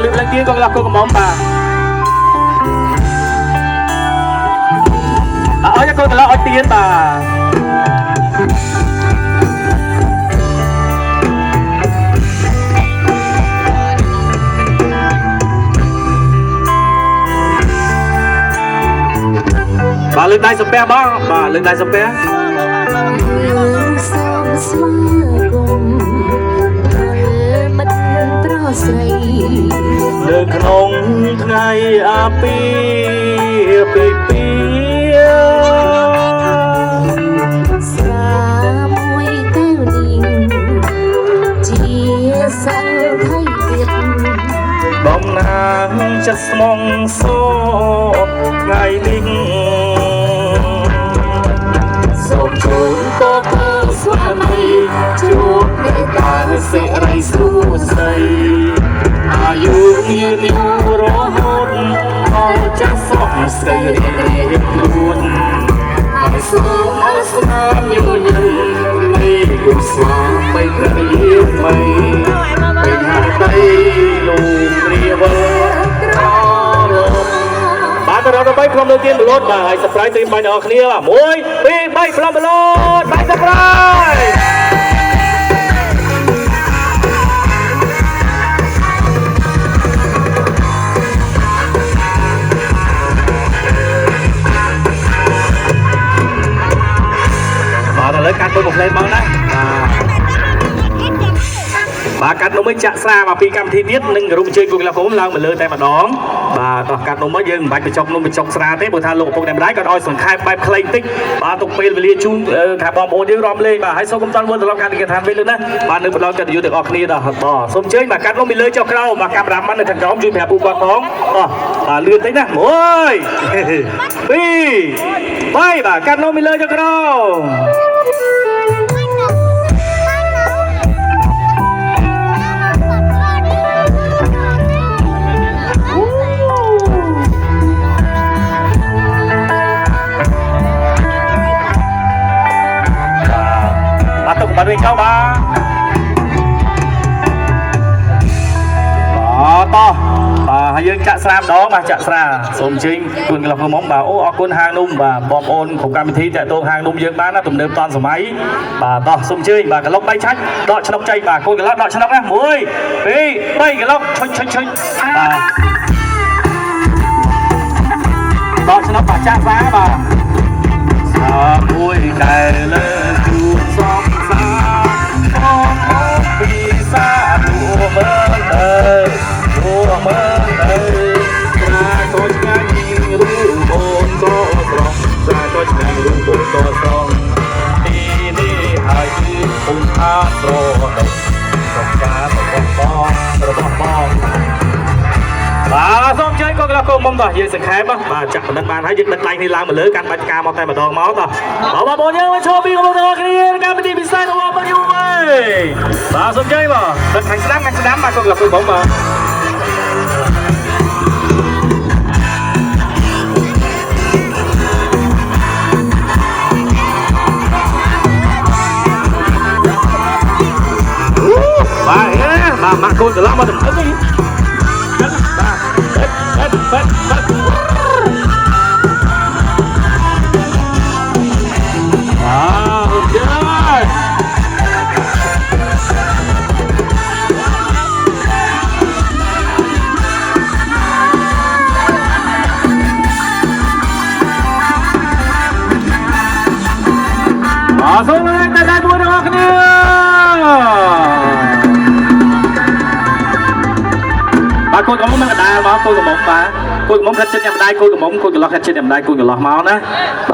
លឹកឡើងទៀតក៏លោកកូនកំមុំបាទអើយកូនត្រឡប់ឲ្យទៀនបាទបាទលើកដៃសំពះបងបាទលើកដៃសំពះនៅក្នុងថ្ងៃអាពីពីពីស្រាមួយកែវនេះជាសិលថៃទៀតបំណាងចិត្តស្មងសោថ្ងៃនេះសូមជូនពរស្វាមីជួបមេត្តាសិរីសួស្តីអាយុមានយូររហូតដល់ចាស់សុខស្រីរៀបខ្លួនហើយសូមអរស្នាមយូរយូរនៃគុំស្វាមីក្រីមីពេលហាដីលោករៀបបាទទៅដល់3ក្រុមលើទៀនបលូតបាទហើយសប្រៃទីបាញ់ដល់គ្នា1 2 3ក្រុមបលូតបាញ់សប្រៃបាទឥឡូវកាត់មួយកំ pl បងណាបាទកាត់នំឲ្យចាក់ស្រាមកពីកម្មវិធីទៀតនឹងរួមជួយគូកីឡាគុំឡើងមកលើតែម្ដងបាទតោះកាត់នំមកយើងមិនបាច់បញ្ចុកនំបញ្ចុកស្រាទេព្រោះថាលោកឪពុកម្ដាយក៏ឲ្យសង្ខេបបែបខ្លីតិចបាទទុកពេលវេលាជូនថាបងប្អូនយើងរំលេងបាទហើយសូមកំតាន់មើលត្រឡប់ការនិយាយថាពេលលើណាបាទនៅបន្តកិត្តិយសទាំងអស់គ្នាដល់បាទសូមអញ្ជើញបាទកាត់នំពីលើចុះក្រោមបាទកាមេរ៉ាម៉ាន់នៅខាងក្រោមជួយប្រាប់ពូគាត់ផងបាទលឿនតិចណា1 2 3បាទកាត់នំពីលើចុះក្រោមបាទវិញចូលបាទតោះបាទហើយយើងចាក់ស្រាម្ដងបាទចាក់ស្រាសូមអញ្ជើញគុណកន្លះមុំបាទអូអរគុណហាងនំបាទបងប្អូនក្នុងកម្មវិធីតាក់ទងហាងនំយើងបានណាទំនើបតាន់សម័យបាទតោះសូមអញ្ជើញបាទកន្លុក3ឆាច់ដកឆ្នុកចៃបាទកូនកន្លះដកឆ្នុកណា1 2 3កន្លុកឈុញបាទដកឆ្នុកបាទចាក់ស្រាបាទមួយកែលើជួបសំសាពីសាទូមើលទូមើលស្រាក៏ឆ្ងាញ់រូបអូនក៏ស្រស់ស្រាក៏ឆ្ងាញ់រូបអូនក៏ស្រស់ទីនេះហើយគឺពុំថាស្រដេកក្នុងការរបស់បងបាទសូមអញ្ជើញកូនកន្លះកូនមុំតោះយើងសង្ខេបបាទចាក់បណ្ឌិតបានហើយយើងដឹកដៃនេះឡើងមកលើកាន់បាច់ការមកតែម្ដងមកតោះបងប្អូនយើងមកឈរពីកំពុងទាំងគ្នាកម្មវិធីពិសេសរបស់បងយូរហើយបាទសូមអញ្ជើញបងដឹកខាងស្ដាំបាទកូនកន្លះកូនមុំបាទបាទម៉ាក់កូនត្រឡប់មកទៅវិញសូមឲ្យតែមួយរបស់គ្នាបាទកូនកំមុំនឹងកដាលមកកូនកំមុំបាទកូនកំមុំខាត់ចិត្តញ៉ាំម្ដាយកូនកំមុំកូនកន្លោះខាត់ចិត្តញ៉ាំម្ដាយកូនកន្លោះមកណា